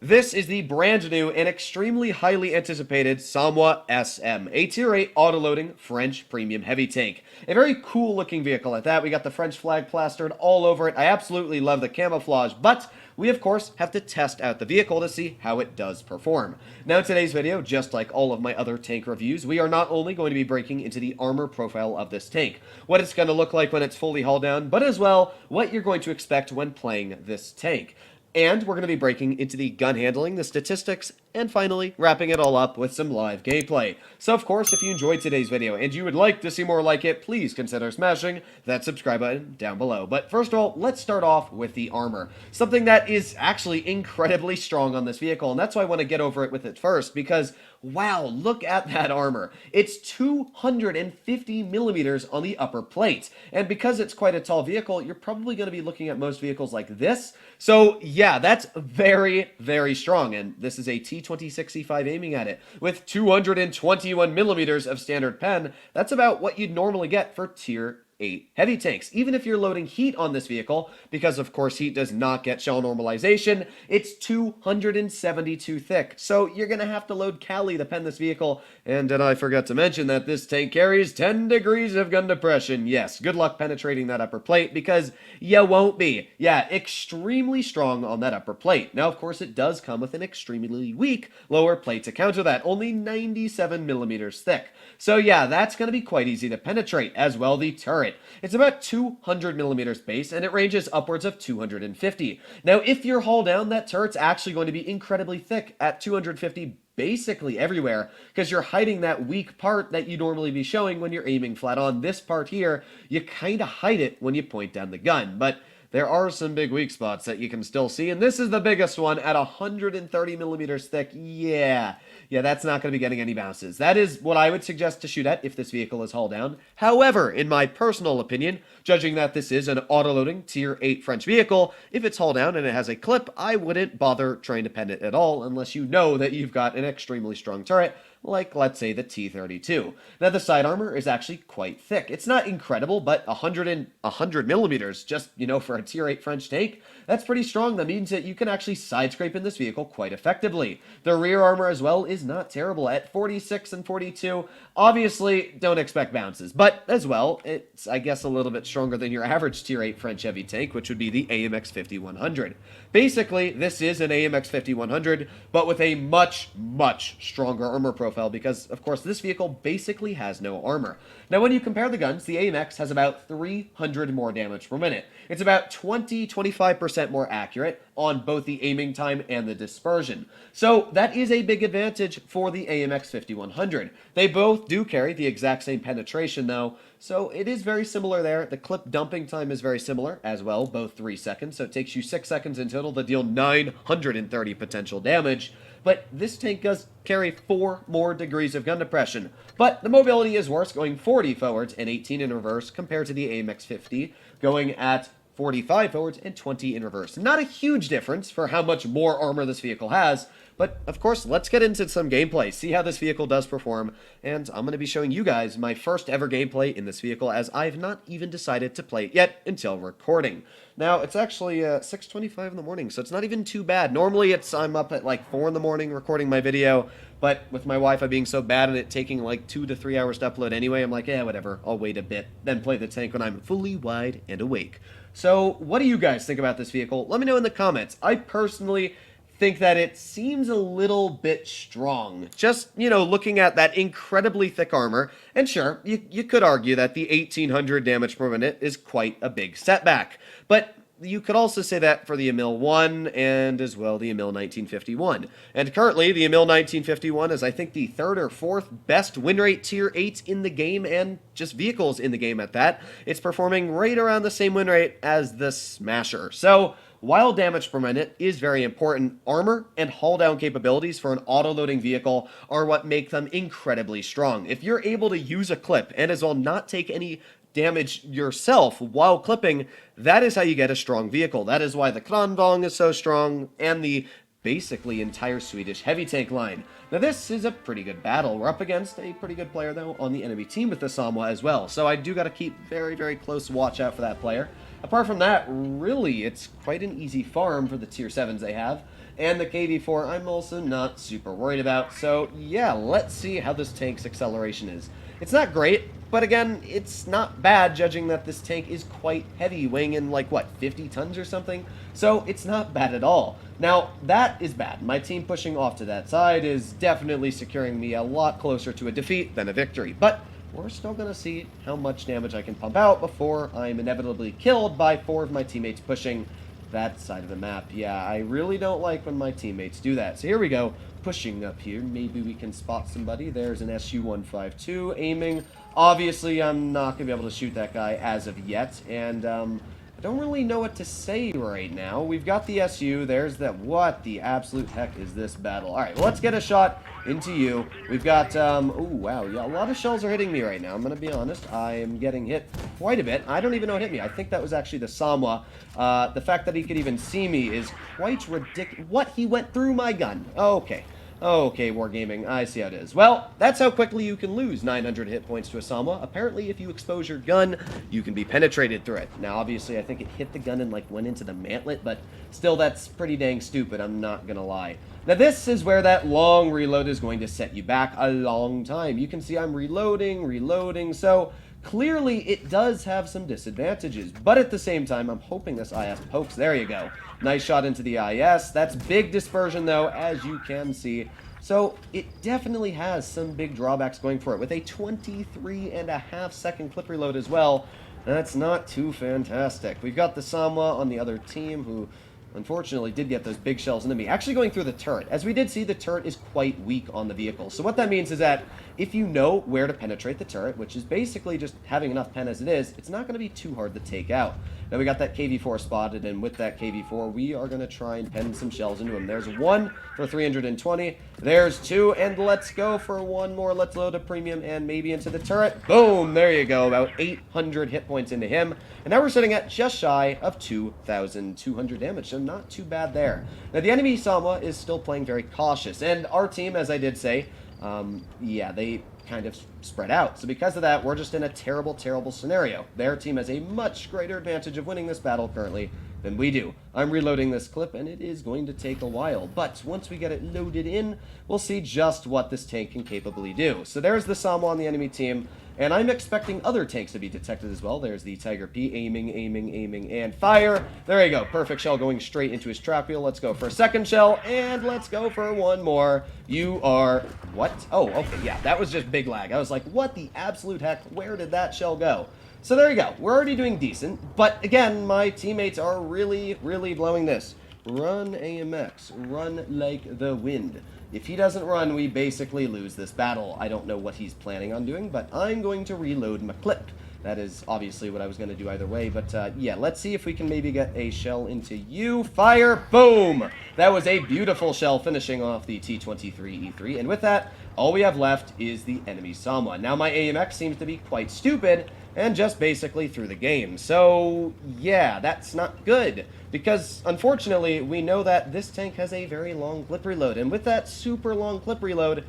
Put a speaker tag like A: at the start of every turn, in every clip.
A: This is the brand new and extremely highly anticipated Somua SM, a Tier 8 autoloading French premium heavy tank. A very cool looking vehicle at that. We got the French flag plastered all over it. I absolutely love the camouflage, but we of course have to test out the vehicle to see how it does perform. Now in today's video, just like all of my other tank reviews, we are not only going to be breaking into the armor profile of this tank, what it's going to look like when it's fully hauled down, but as well, what you're going to expect when playing this tank. And we're going to be breaking into the gun handling, the statistics, and finally wrapping it all up with some live gameplay. So of course, if you enjoyed today's video and you would like to see more like it, please consider smashing that subscribe button down below. But first of all, let's start off with the armor. Something that is actually incredibly strong on this vehicle, and that's why I want to get over it with it first, because wow, look at that armor. It's 250 millimeters on the upper plate. And because it's quite a tall vehicle, you're probably going to be looking at most vehicles like this. So yeah, that's very, very strong. And this is a T2065 aiming at it. With 221 millimeters of standard pen, that's about what you'd normally get for tier 8 heavy tanks. Even if you're loading heat on this vehicle, because of course heat does not get shell normalization, it's 272 thick. So you're going to have to load Cali to pen this vehicle. And did I forget to mention that this tank carries 10 degrees of gun depression? Yes, good luck penetrating that upper plate because you won't be. Yeah, extremely strong on that upper plate. Now, of course, it does come with an extremely weak lower plate to counter that, only 97 millimeters thick. So yeah, that's going to be quite easy to penetrate. As well, the turret. It's about 200 millimeters base, and it ranges upwards of 250. Now, if you're hull down, that turret's actually going to be incredibly thick at 250 basically everywhere, because you're hiding that weak part that you normally be showing when you're aiming flat on. This part here, you kind of hide it when you point down the gun, but there are some big weak spots that you can still see, and this is the biggest one at 130 millimeters thick. Yeah, that's not going to be getting any bounces. That is what I would suggest to shoot at if this vehicle is hull down. However, in my personal opinion, judging that this is an autoloading tier 8 French vehicle, if it's hull down and it has a clip, I wouldn't bother trying to pen it at all unless you know that you've got an extremely strong turret, like let's say the T32. Now the side armor is actually quite thick. It's not incredible, but 100 millimeters just, for a tier 8 French tank, that's pretty strong. That means that you can actually side scrape in this vehicle quite effectively. The rear armor as well is not terrible at 46 and 42. Obviously, don't expect bounces, but as well, it's I guess a little bit stronger than your average tier 8 French heavy tank, which would be the AMX 5100. Basically, this is an AMX 5100, but with a much stronger armor profile because, of course, this vehicle basically has no armor. Now, when you compare the guns, the AMX has about 300 more damage per minute. It's about 20-25% more accurate on both the aiming time and the dispersion. So that is a big advantage for the AMX 5100. They both do carry the exact same penetration though, so it is very similar there. The clip dumping time is very similar as well, both 3 seconds, so it takes you 6 seconds in total to deal 930 potential damage. But this tank does carry 4 more degrees of gun depression. But the mobility is worse, going 40 forwards and 18 in reverse, compared to the AMX 50, going at 45 forwards and 20 in reverse. Not a huge difference for how much more armor this vehicle has, but of course, let's get into some gameplay, see how this vehicle does perform, and I'm going to be showing you guys my first ever gameplay in this vehicle, as I've not even decided to play it yet until recording. Now, it's actually 6:25 in the morning, so it's not even too bad. Normally, I'm up at like 4 in the morning recording my video, but with my Wi-Fi being so bad and it taking like 2 to 3 hours to upload anyway, I'm like, whatever, I'll wait a bit, then play the tank when I'm fully wide and awake. So, what do you guys think about this vehicle? Let me know in the comments. I personally think that it seems a little bit strong. Just, looking at that incredibly thick armor, and sure, you could argue that the 1800 damage per minute is quite a big setback. But you could also say that for the Emil 1 and as well the Emil 1951. And currently, the Emil 1951 is, I think, the 3rd or 4th best win rate tier 8 in the game, and just vehicles in the game at that. It's performing right around the same win rate as the Smasher. So, while damage per minute is very important, armor and hull down capabilities for an auto-loading vehicle are what make them incredibly strong. If you're able to use a clip and as well not take any damage yourself while clipping, that is how you get a strong vehicle. That is why the Kranvang is so strong and the basically entire Swedish heavy tank line. Now this is a pretty good battle. We're up against a pretty good player though on the enemy team with the Somua as well, so I do got to keep very close watch out for that player. Apart from that, really, it's quite an easy farm for the tier 7s they have. and the KV-4 I'm also not super worried about. So yeah, let's see how this tank's acceleration is. It's not great, but again, it's not bad judging that this tank is quite heavy, weighing in like, what, 50 tons or something? So it's not bad at all. Now, that is bad. My team pushing off to that side is definitely securing me a lot closer to a defeat than a victory. But we're still going to see how much damage I can pump out before I'm inevitably killed by 4 of my teammates pushing that side of the map. Yeah, I really don't like when my teammates do that. So here we go, pushing up here. Maybe we can spot somebody. There's an SU-152 aiming. Obviously, I'm not going to be able to shoot that guy as of yet, and I don't really know what to say right now. We've got the SU. There's that. What the absolute heck is this battle? All right, well, let's get a shot into you. We've got, oh, wow, yeah, a lot of shells are hitting me right now. I'm going to be honest. I am getting hit quite a bit. I don't even know what hit me. I think that was actually the Somua. The fact that he could even see me is quite ridiculous. What? He went through my gun. Okay. Okay, Wargaming, I see how it is. Well, that's how quickly you can lose 900 hit points to a Somua. Apparently, if you expose your gun, you can be penetrated through it. Now, obviously, I think it hit the gun and, like, went into the mantlet, but still, that's pretty dang stupid, I'm not gonna lie. Now, this is where that long reload is going to set you back a long time. You can see I'm reloading, so clearly, it does have some disadvantages, but at the same time, I'm hoping this IS pokes. There you go. Nice shot into the IS. That's big dispersion, though, as you can see. So it definitely has some big drawbacks going for it. With a 23.5-second clip reload as well, that's not too fantastic. We've got the Somua on the other team, who unfortunately did get those big shells into me. Actually going through the turret. As we did see, the turret is quite weak on the vehicle. So what that means is that if you know where to penetrate the turret, which is basically just having enough pen as it is, it's not going to be too hard to take out. Now we got that KV-4 spotted, and with that KV-4, we are going to try and pen some shells into him. There's 1 for 320. There's 2, and let's go for 1 more. Let's load a premium and maybe into the turret. Boom! There you go. About 800 hit points into him. And now we're sitting at just shy of 2,200 damage, so not too bad there. Now the enemy Somua is still playing very cautious, and our team, as I did say, yeah, they kind of spread out. So because of that, we're just in a terrible, terrible scenario. Their team has a much greater advantage of winning this battle currently than we do. I'm reloading this clip, and it is going to take a while, but once we get it loaded in, we'll see just what this tank can capably do. So there's the Somua on the enemy team, and I'm expecting other tanks to be detected as well. There's the Tiger P aiming, and fire. There you go. Perfect shell going straight into his trap wheel. Let's go for a second shell, and let's go for 1 more. You are... What? Oh, okay, yeah, that was just big lag. I was like, what the absolute heck? Where did that shell go? So there you go. We're already doing decent, but again, my teammates are really, really blowing this. Run AMX. Run like the wind. If he doesn't run, we basically lose this battle. I don't know what he's planning on doing, but I'm going to reload my clip. That is obviously what I was going to do either way, but yeah, let's see if we can maybe get a shell into you. Fire! Boom! That was a beautiful shell finishing off the T-23E3, and with that, all we have left is the enemy Somua. Now my AMX seems to be quite stupid, and just basically threw the game. So yeah, that's not good, because unfortunately, we know that this tank has a very long clip reload, and with that super long clip reload,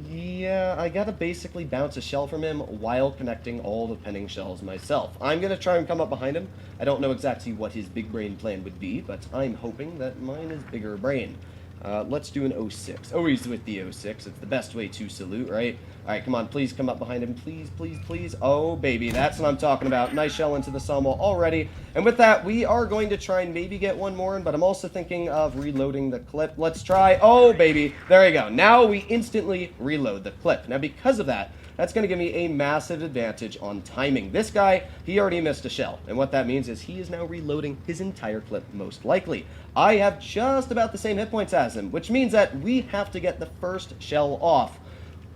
A: yeah, I gotta basically bounce a shell from him while connecting all the penning shells myself. I'm gonna try and come up behind him. I don't know exactly what his big brain plan would be, but I'm hoping that mine is bigger brain. Let's do an 06. Always with the 06. It's the best way to salute, right? Alright, come on, please come up behind him. Please, please, please. Oh, baby, that's what I'm talking about. Nice shell into the Somua already. And with that, we are going to try and maybe get 1 more in, but I'm also thinking of reloading the clip. Let's try. Oh, baby. There you go. Now we instantly reload the clip. Now, because of that, that's going to give me a massive advantage on timing. This guy, he already missed a shell. And what that means is he is now reloading his entire clip, most likely. I have just about the same hit points as him, which means that we have to get the first shell off,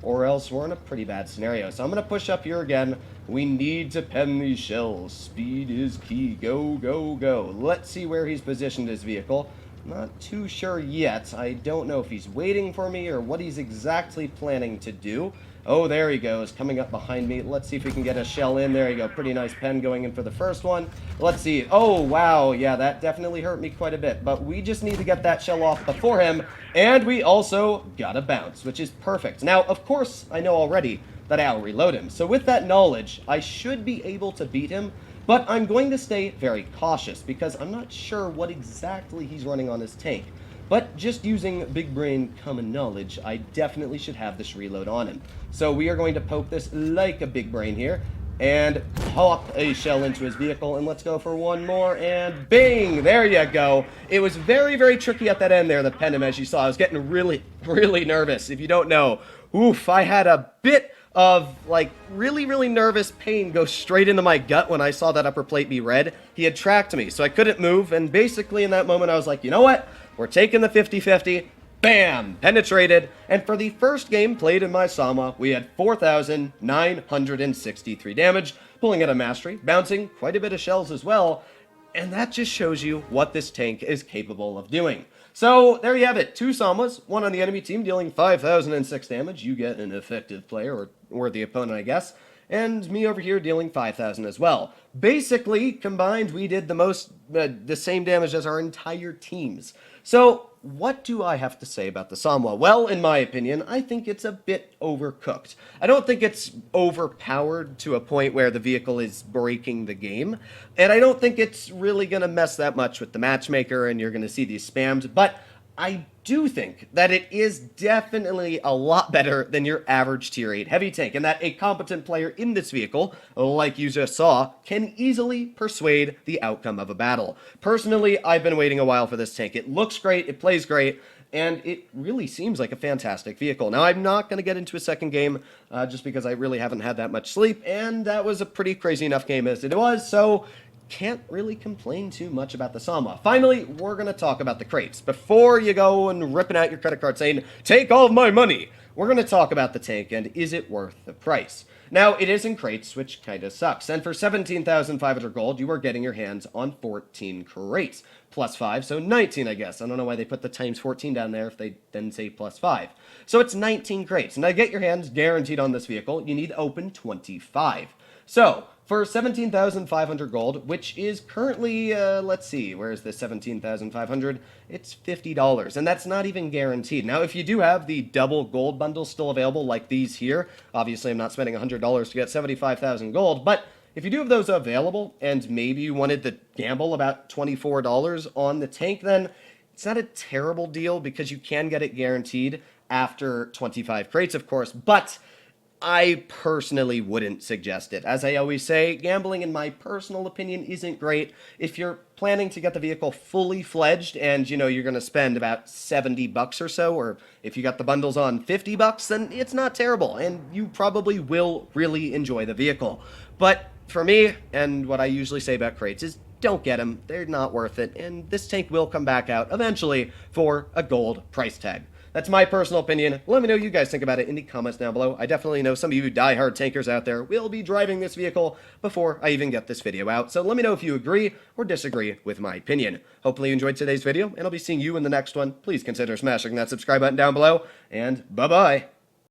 A: or else we're in a pretty bad scenario. So I'm going to push up here again. We need to pen these shells. Speed is key. Go, go, go. Let's see where he's positioned his vehicle. Not too sure yet. I don't know if he's waiting for me or what he's exactly planning to do. Oh, there he goes, coming up behind me. Let's see if we can get a shell in. There you go, pretty nice pen going in for the first one. Let's see. Oh, wow, yeah, that definitely hurt me quite a bit. But we just need to get that shell off before him. And we also got a bounce, which is perfect. Now, of course, I know already that I'll reload him. So with that knowledge, I should be able to beat him. But I'm going to stay very cautious because I'm not sure what exactly he's running on his tank. But just using big brain common knowledge, I definitely should have this reload on him. So we are going to poke this like a big brain here, and pop a shell into his vehicle, and let's go for one more, and bing! There you go. It was very, very tricky at that end there, the Pendum, as you saw. I was getting really, really nervous. If you don't know, oof, I had a bit of, like, really, really nervous pain go straight into my gut when I saw that upper plate be red. He had tracked me, so I couldn't move, and basically in that moment I was like, you know what? We're taking the 50-50. Bam! Penetrated. And for the first game played in my Somua, we had 4,963 damage, pulling at a mastery, bouncing quite a bit of shells as well. And that just shows you what this tank is capable of doing. So there you have it. 2 Somuas, one on the enemy team dealing 5,006 damage. You get an effective player, or worthy opponent, I guess. And me over here dealing 5,000 as well. Basically, combined, we did the same damage as our entire teams. So, what do I have to say about the Somua? Well, in my opinion, I think it's a bit overcooked. I don't think it's overpowered to a point where the vehicle is breaking the game, and I don't think it's really going to mess that much with the matchmaker and you're going to see these spams, but I do think that it is definitely a lot better than your average tier 8 heavy tank, and that a competent player in this vehicle, like you just saw, can easily persuade the outcome of a battle. Personally, I've been waiting a while for this tank. It looks great, it plays great, and it really seems like a fantastic vehicle. Now, I'm not going to get into a second game, just because I really haven't had that much sleep, and that was a pretty crazy enough game as it was, so can't really complain too much about the Somua. Finally, we're going to talk about the crates. Before you go and ripping out your credit card saying, take all of my money, we're going to talk about the tank and is it worth the price. Now, it is in crates, which kind of sucks. And for 17,500 gold, you are getting your hands on 14 crates. Plus 5, so 19, I guess. I don't know why they put the times 14 down there if they then say plus 5. So it's 19 crates. And to get your hands guaranteed on this vehicle, you need to open 25. So, for 17,500 gold, which is currently, let's see, where is this 17,500? It's $50, and that's not even guaranteed. Now, if you do have the double gold bundles still available, like these here, obviously I'm not spending $100 to get 75,000 gold, but if you do have those available, and maybe you wanted to gamble about $24 on the tank, then it's not a terrible deal, because you can get it guaranteed after 25 crates, of course, but I personally wouldn't suggest it. As I always say, gambling, in my personal opinion, isn't great. If you're planning to get the vehicle fully fledged and, you know, you're going to spend about 70 bucks or so, or if you got the bundles on 50 bucks, then it's not terrible, and you probably will really enjoy the vehicle. But for me, and what I usually say about crates is, don't get them. They're not worth it, and this tank will come back out eventually for a gold price tag. That's my personal opinion. Let me know what you guys think about it in the comments down below. I definitely know some of you die-hard tankers out there will be driving this vehicle before I even get this video out. So let me know if you agree or disagree with my opinion. Hopefully you enjoyed today's video, and I'll be seeing you in the next one. Please consider smashing that subscribe button down below, and bye-bye.